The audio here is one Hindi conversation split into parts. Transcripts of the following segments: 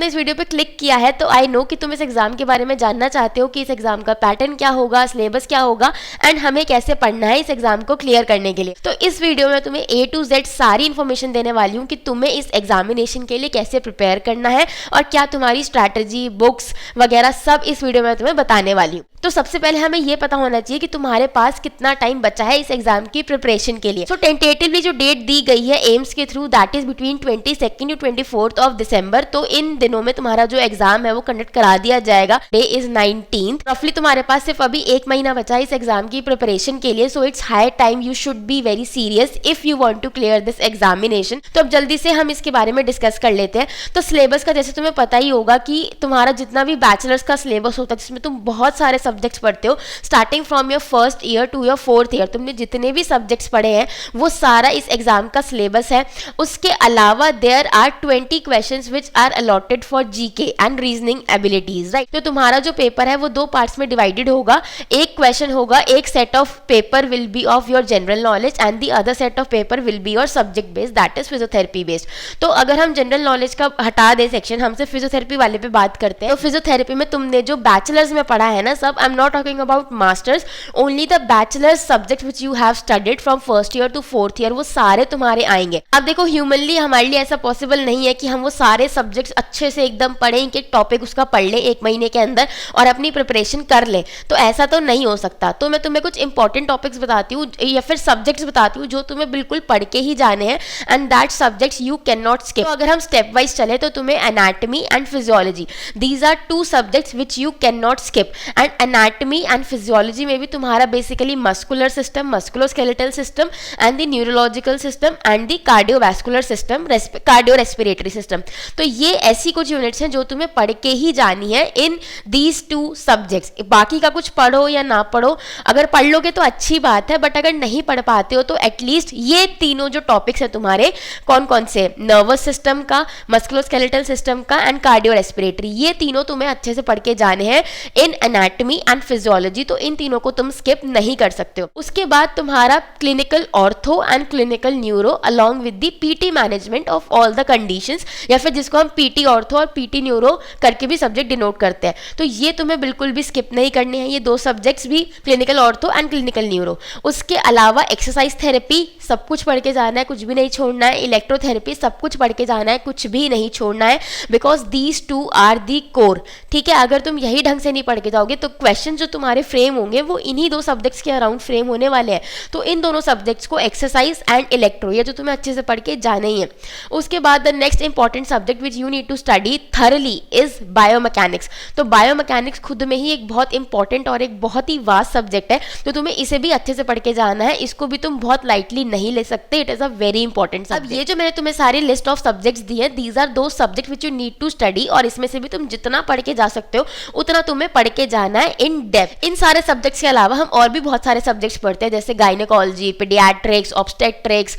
तुमने इस वीडियो पे क्लिक किया है तो आई नो कि तुम इस एग्जाम के बारे में जानना चाहते हो कि इस एग्जाम का पैटर्न क्या होगा, सिलेबस क्या होगा एंड हमें कैसे पढ़ना है इस एग्जाम को क्लियर करने के लिए। तो इस वीडियो में तुम्हें A to Z सारी इन्फॉर्मेशन देने वाली हूँ कि तुम्हें इस एग्जामिनेशन के लिए कैसे प्रिपेयर करना है और क्या तुम्हारी स्ट्रैटेजी, बुक्स वगैरह सब इस वीडियो में तुम्हें बताने वाली हूँ। तो सबसे पहले हमें ये पता होना चाहिए कि तुम्हारे पास कितना टाइम बचा है इस एग्जाम की प्रिपरेशन के लिए। सो टेंटेटिवली जो डेट दी गई है एम्स के through that is between 22 to 24 of December. तो इन दिनों में तुम्हारा जो एग्जाम है वो कंडक्ट करा दिया जाएगा। Day is 19th। रफली तुम्हारे पास सिर्फ अभी 1 महीना बचा है इस एग्जाम की प्रिपरेशन के लिए। So it's high time you should be very serious if you want to clear this examination. तो अब जल्दी से हम इसके बारे में डिस्कस कर लेते हैं। तो सिलेबस का जैसे तुम्हें पता ही होगा कि तुम्हारा जितना भी बैचलर्स का सिलेबस होता है जिसमें तुम बहुत सारे सब्जेक्ट्स पढ़ते हो starting from your first year to your 4th year, तुमने जितने भी सब्जेक्ट्स पढ़े हैं वो सारा इस एग्जाम का सिलेबस है। उसके अलावा there are 20 questions which are allotted for GK and reasoning abilities, right. तो तुम्हारा जो पेपर है वो 2 पार्ट्स में डिवाइडेड होगा। एक क्वेश्चन होगा, एक set of paper will be of your general knowledge and the other set of paper will be your subject based that is physiotherapy based. तो अगर हम जनरल नॉलेज का हटा दे सेक्शन, हम सिर्फ फिजियोथेरेपी वाले पे बात करते हैं। तो फिजियोथेरेपी में तुमने जो बैचलर्स में पढ़ा है ना सब, I am not talking about masters, only the bachelors subject which you have studied from first year to 4th year, वो सारे तुम्हारे आएंगे। अब देखो ह्यूमनली हमारे लिए ऐसा पॉसिबल नहीं है कि हम वो सारे सब्जेक्ट्स अच्छे से एकदम पढ़ें कि टॉपिक उसका पढ़ लें 1 महीने के अंदर और अपनी प्रिपरेशन कर लें, तो ऐसा तो नहीं हो सकता। तो मैं तुम्हें कुछ इंपॉर्टेंट टॉपिक्स बताती हूँ या फिर सब्जेक्ट्स बताती हूँ जो तुम्हें बिल्कुल पढ़ के ही जाने हैं and that subjects you can not skip. तो अगर हम स्टेप वाइज चले तो तुम्हें anatomy and physiology, these are 2 subjects which you can not skip. And anatomy and physiology में भी तुम्हारा basically muscular system, musculoskeletal system and the neurological system and the cardiovascular system, cardio respiratory system. तो ये ऐसी कुछ यूनिट्स हैं जो तुम्हें पढ़ के ही जानी है इन दीज 2 सब्जेक्ट्स। बाकी का कुछ पढ़ो या ना पढ़ो, अगर पढ़ लोगे तो अच्छी बात है, बट अगर नहीं पढ़ पाते हो तो एटलीस्ट ये तीनों जो टॉपिक्स है तुम्हारे, कौन कौन से, नर्वस सिस्टम का, मस्कुलोस्केलेटल सिस्टम का एंड कार्डियो रेस्पिरेटरी, ये तीनों तुम्हें अच्छे से पढ़ के जाने हैं इन एनाटमी एंड फिजियोलॉजी। तो इन तीनों को तुम स्किप नहीं कर सकते हो। उसके बाद तुम्हारा clinical ortho and clinical neuro along with the PT management of all the conditions, या फिर जिसको हम पीटी ऑर्थो और पीटी न्यूरो करके भी सब्जेक्ट डिनोट करते हैं। तो ये तुम्हें बिल्कुल भी स्किप नहीं करने हैं, ये 2 सब्जेक्ट्स भी, clinical ortho and clinical neuro. उसके अलावा एक्सरसाइज थेरेपी सब कुछ पढ़ के जाना है, कुछ भी नहीं छोड़ना है। इलेक्ट्रोथेरेपी सब कुछ पढ़ के जाना है, कुछ भी नहीं छोड़ना है, because these 2 are the core, ठीक है। अगर तुम यही ढंग से नहीं पढ़ के जाओगे तो क्वेश्चन जो तुम्हारे फ्रेम होंगे वो इन्हीं 2 सब्जेक्ट्स के अराउंड फ्रेम होने वाले हैं। तो इन दोनों सब्जेक्ट्स को, एक्सरसाइज एंड इलेक्ट्रो, ये जो तुम्हें अच्छे से पढ़ के जाना ही है। उसके बाद the next important subject which you need to study thoroughly is biomechanics. तो बायोमैकेनिक्स खुद में ही एक बहुत इंपॉर्टेंट और एक बहुत ही वास्ट सब्जेक्ट है, तो तुम्हें इसे भी अच्छे से पढ़ के जाना है। इसको भी तुम बहुत लाइटली नहीं ले सकते, it is a very important subject. अब ये जो मैंने तुम्हें सारी लिस्ट ऑफ सब्जेक्ट्स दी है, these are 2 subject which you need to study, और इसमें से भी तुम जितना पढ़ के जा सकते हो उतना तुम्हें पढ़ के जाना है इन डेप्थ। इन सारे सब्जेक्ट्स के अलावा हम और भी बहुत सारे सब्जेक्ट्स पढ़ते हैं जैसे gynaecology, paediatrics, obstetrics,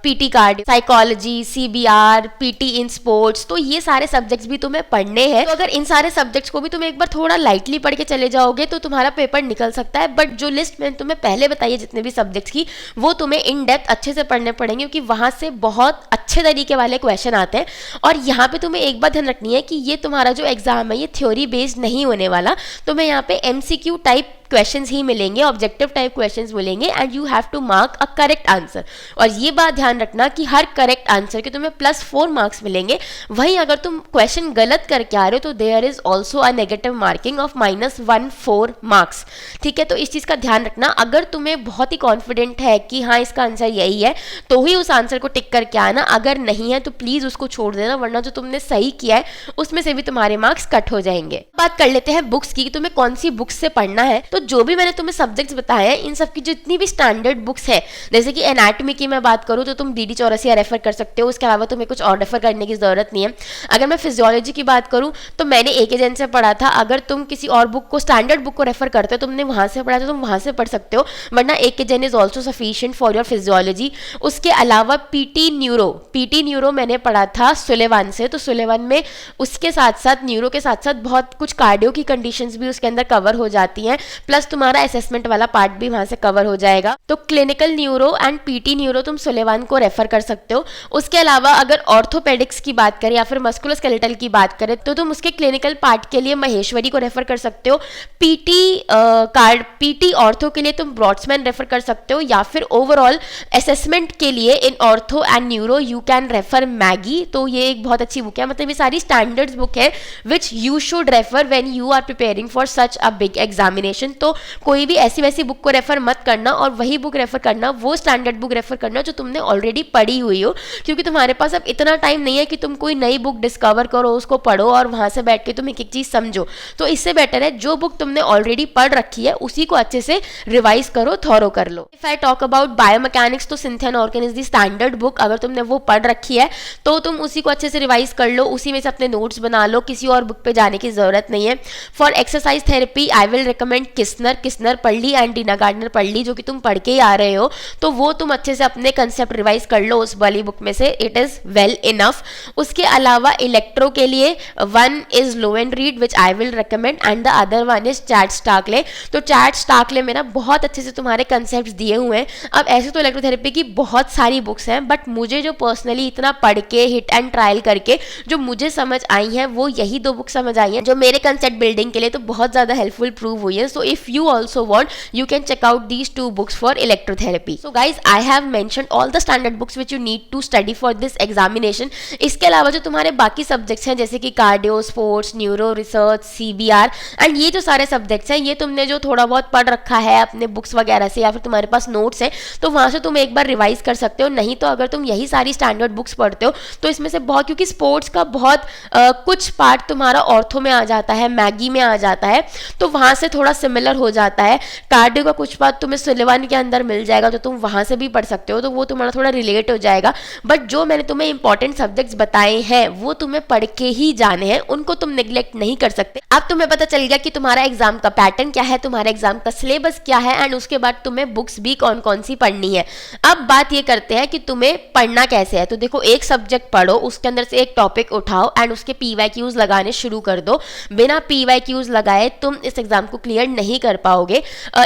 PT cardio, psychology, CBR, PT in sports. तो ये सारे सब्जेक्ट्स भी तुम्हें पढ़ने हैं। तो अगर इन सारे सब्जेक्ट्स को भी तुम एक बार थोड़ा लाइटली पढ़ के चले जाओगे तो तुम्हारा पेपर निकल सकता है। बट जो लिस्ट मैंने तुम्हें पहले बताई है जितने भी सब्जेक्ट्स की, वो तुम्हें इन डेप्थ अच्छे से पढ़ने पड़ेंगे क्योंकि वहां से बहुत अच्छे तरीके वाले क्वेश्चन आते हैं। और यहाँ पे तुम्हें एक बात ध्यान रखनी है कि ये तुम्हारा जो एग्जाम है ये थ्योरी बेस्ड नहीं होने वाला, तुम्हें यहाँ पे MCQ टाइप क्वेश्चंस ही मिलेंगे, ऑब्जेक्टिव टाइप क्वेश्चंस मिलेंगे and you have to mark a correct answer. और ये बात ध्यान रखना कि हर करेक्ट आंसर के तुम्हें +4 मार्क्स मिलेंगे। वहीं अगर तुम क्वेश्चन गलत करके आ रहे हो तो there is also a negative marking of -14 marks, ठीक है। तो इस चीज़ का ध्यान रखना। अगर तुम्हें बहुत ही कॉन्फिडेंट है कि हाँ इसका आंसर यही है तो ही उस आंसर को टिक करके आना, अगर नहीं है तो प्लीज़ उसको छोड़ देना, वरना जो तुमने सही किया है उसमें से भी तुम्हारे मार्क्स कट हो जाएंगे। बात कर लेते हैं बुक्स की, तुम्हें कौन सी बुक्स से पढ़ना है। तो जो भी मैंने तुम्हें सब्जेक्ट्स बताए हैं इन सब की जितनी भी स्टैंडर्ड बुक्स है, जैसे कि एनाटॉमी की मैं बात करूँ तो तुम DD चौरसिया रेफर कर सकते हो, उसके अलावा तुम्हें कुछ और रेफर करने की जरूरत नहीं है। अगर मैं फिजियोलॉजी की बात करूँ तो मैंने AK जैन से पढ़ा था, अगर तुम किसी और बुक को, स्टैंडर्ड बुक को रेफर करते हो, तुमने वहां से पढ़ा तो तुम वहां से पढ़ सकते हो, वरना AK Jain is also sufficient for your physiology. उसके अलावा PT न्यूरो मैंने पढ़ा था सुलेवान से, तो सुलेवान में उसके साथ साथ न्यूरो के साथ साथ बहुत कुछ कार्डियो की कंडीशंस भी उसके अंदर कवर हो जाती हैं। प्लस तुम्हारा असेसमेंट वाला पार्ट भी वहां से कवर हो जाएगा। तो clinical neuro and PT neuro तुम सुलेवान को रेफर कर सकते हो। उसके अलावा अगर ऑर्थोपेडिक्स की बात करें या फिर मस्कुलोस्केलेटल की बात करें तो तुम उसके क्लिनिकल पार्ट के लिए महेश्वरी को रेफर कर सकते हो। पीटी ऑर्थो के लिए तुम ब्रॉड्समैन रेफर कर सकते हो, या फिर ओवरऑल असेसमेंट के लिए in ortho and neuro you can refer Magee. तो ये एक बहुत अच्छी बुक है, मतलब ये सारी स्टैंडर्ड्स बुक है which you should refer when you are preparing for such a big examination. तो कोई भी ऐसी वैसी बुक को रेफर मत करना, और वही बुक रेफर करना, वो स्टैंडर्ड बुक रेफर करना जो तुमने ऑलरेडी पढ़ी हुई हो, क्योंकि तुम्हारे पास अब इतना टाइम नहीं है कि तुम कोई नई बुक डिस्कवर करो, उसको पढ़ो और वहां से बैठ के तुम एक एक चीज समझो। तो इससे बेटर है जो बुक तुमने ऑलरेडी पढ़ रखी है उसी को अच्छे से रिवाइज करो, थॉरो कर लो। If I talk about biomechanics तो Cynthia Norkin is the standard book. अगर तुमने वो पढ़ रखी है तो तुम उसी को अच्छे से रिवाइज कर लो, उसी में से अपने नोट्स बना लो, किसी और बुक पे जाने की जरूरत नहीं है। For exercise therapy I will recommend किस्नर पढ़ ली एंड डीना गार्डनर पढ़ ली, जो कि तुम पढ़ के ही आ रहे हो, तो वो तुम अच्छे से अपने कंसेप्ट रिवाइज कर लो उस वाली बुक में से, इट इज वेल इनफ। उसके अलावा इलेक्ट्रो के लिए one is Low and Reed which I will recommend and the other one is Chat Starkley. तो चैट स्टार्कले में ना बहुत अच्छे से तुम्हारे कंसेप्ट दिए हुए हैं। अब ऐसे तो इलेक्ट्रोथेरेपी की बहुत सारी बुक्स हैं, बट मुझे जो पर्सनली इतना पढ़ के हिट एंड ट्रायल करके जो मुझे समझ आई हैं वो यही दो बुक समझ आई हैं, जो मेरे कंसेप्ट बिल्डिंग के लिए तो बहुत ज्यादा हेल्पफुल प्रूव हुई है। So if you also want you can check out these two books for electrotherapy. So guys I have mentioned all the standard books which you need to study for this examination. इसके अलावा जो तुम्हारे बाकी सब्जेक्ट्स हैं जैसे कि cardio, sports, neuro, research, CBR and ये जो सारे सब्जेक्ट्स हैं, ये तुमने जो थोड़ा बहुत पढ़ रखा है अपने बुक्स वगैरह से या फिर तुम्हारे पास नोट्स है तो वहां से तुम एक बार रिवाइज कर सकते हो। नहीं तो अगर तुम यही सारी स्टैंडर्ड बुक्स पढ़ते हो तो इसमें से बहुत, क्योंकि स्पोर्ट्स का बहुत कुछ पार्ट तुम्हारा ऑर्थो में आ जाता है, मैगी में आ जाता है, तो वहां से थोड़ा सिमिलर हो जाता है। कार्डियो का कुछ पार्ट तुम्हें सुलेवान के अंदर मिल जाएगा तो तुम वहां से भी पढ़ सकते हो, तो वो तुम्हारा थोड़ा रिलेट हो जाएगा। बट जो मैंने तुम्हें इंपॉर्टेंट सब्जेक्ट्स बताए हैं वो तुम्हें पढ़ के ही जाने हैं, उनको तुम निगलेक्ट नहीं कर सकते। अब तुम्हें पता चल गया कि तुम्हारा एग्जाम का पैटर्न क्या है, तुम्हारा एग्जाम का सिलेबस क्या है, एंड उसके बाद तुम्हें बुक्स भी कौन कौन सी पढ़नी है। अब बात ये करते हैं कि तुम्हें पढ़ना कैसे है। तो देखो, एक सब्जेक्ट पढ़ो, उसके अंदर से एक टॉपिक उठाओ एंड उसके PYQs लगाने शुरू कर दो। बिना PYQs लगाए तुम इस एग्जाम को क्लियर नहीं कर पाओगे।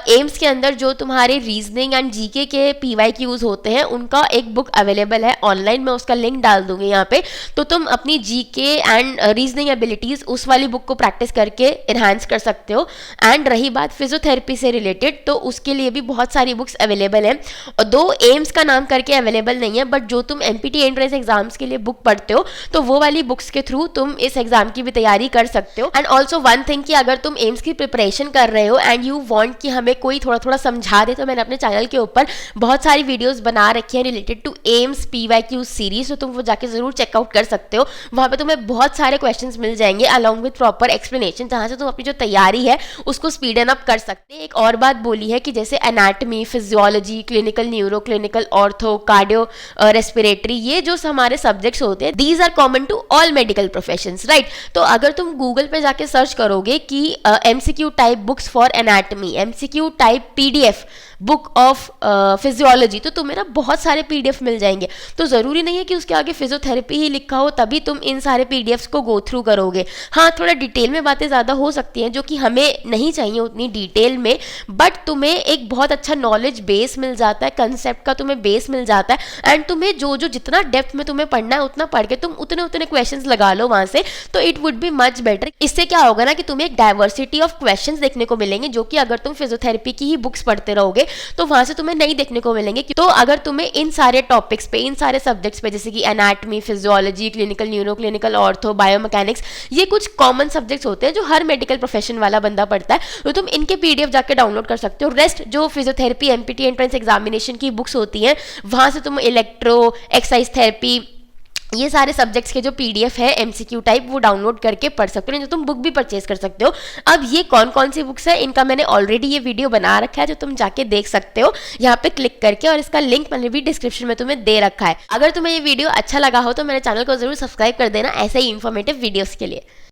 एम्स के अंदर जो तुम्हारे रीजनिंग एंड GK के PYQs होते हैं उनका एक बुक अवेलेबल है ऑनलाइन, मैं उसका लिंक डाल दूंगी यहाँ पे, तो तुम अपनी GK एंड रीजनिंग एबिलिटीज उस वाली बुक को प्रैक्टिस करके एनहांस कर सकते हो। एंड रही बात फिजियोथेरेपी से रिलेटेड, तो उसके लिए भी बहुत सारी बुक्स अवेलेबल हैं, और दो एम्स का नाम करके अवेलेबल नहीं है, बट जो तुम MPT एंट्रेंस एग्जाम्स के लिए बुक पढ़ते हो तो वो वाली बुक्स के थ्रू तुम इस एग्जाम की भी तैयारी कर सकते हो। एंड ऑल्सो वन थिंग कि अगर तुम एम्स की प्रिपरेशन कर रहे हो एंड यू वांट कि हमें कोई थोड़ा थोड़ा समझा दे, तो मैंने अपने चैनल के ऊपर बहुत सारी वीडियोस बना रखी है related to AIIMS PYQ series, तो तुम वो जाके जरूर चेकआउट कर सकते हो। वहां पे तुम्हें बहुत सारे क्वेश्चंस मिल जाएंगे अलॉन्ग विद प्रॉपर एक्सप्लेनेशन, जहां से तुम अपनी जो तैयारी है उसको स्पीड एन अप कर सकते हैं। एक और बात बोली है कि जैसे anatomy, physiology, clinical neuro, clinical ortho, cardio, respiratory, ये जो हमारे सब्जेक्ट्स होते हैं these are common to all medical professions, right. तो अगर तुम गूगल पे जाके सर्च करोगे कि MCQ type books for anatomy, MCQ type PDF book of physiology, तो तुम्हें ना बहुत सारे PDF मिल जाएंगे। तो ज़रूरी नहीं है कि उसके आगे फिजियोथेरेपी ही लिखा हो तभी तुम इन सारे PDFs को गो थ्रू करोगे। हाँ, थोड़ा डिटेल में बातें ज़्यादा हो सकती हैं जो कि हमें नहीं चाहिए उतनी डिटेल में, बट तुम्हें एक बहुत अच्छा नॉलेज बेस मिल जाता है, कंसेप्ट का तुम्हें बेस मिल जाता है, एंड तुम्हें जो जितना डेप्थ में तुम्हें पढ़ना है उतना पढ़ के तुम उतने उतने क्वेश्चंस लगा लो वहाँ से, तो it would be much better. इससे क्या होगा ना कि तुम्हें एक डाइवर्सिटी ऑफ क्वेश्चंस देखने को मिलेंगे, जो कि अगर तुम फिजियोथेरेपी की ही बुक्स पढ़ते रहोगे तो वहां से तुम्हें नहीं देखने को मिलेंगे। तो अगर तुम्हें इन सारे टॉपिक्स पे, इन सारे सब्जेक्ट्स पे, जैसे कि anatomy, physiology, clinical neuro, clinical ortho, biomechanics, ये कुछ कॉमन सब्जेक्ट्स होते हैं जो हर मेडिकल प्रोफेशन वाला बंदा पढ़ता है, तो तुम इनके PDF जाके डाउनलोड कर सकते हो। रेस्ट जो फिजियोथेरेपी MPT एंट्रेंस एग्जामिनेशन की बुक्स होती हैं वहां से तुम इलेक्ट्रो, एक्सरसाइज थेरेपी, ये सारे सब्जेक्ट्स के जो PDF है MCQ टाइप, वो डाउनलोड करके पढ़ सकते हो, जो तुम बुक भी परचेज कर सकते हो। अब ये कौन कौन सी बुक्स है इनका मैंने ऑलरेडी ये वीडियो बना रखा है, जो तुम जाके देख सकते हो यहाँ पे क्लिक करके, और इसका लिंक मैंने भी डिस्क्रिप्शन में तुम्हें दे रखा है। अगर तुम्हें ये वीडियो अच्छा लगा हो तो मेरे चैनल को जरूर सब्सक्राइब कर देना ऐसे ही इन्फॉर्मेटिव वीडियोस के लिए।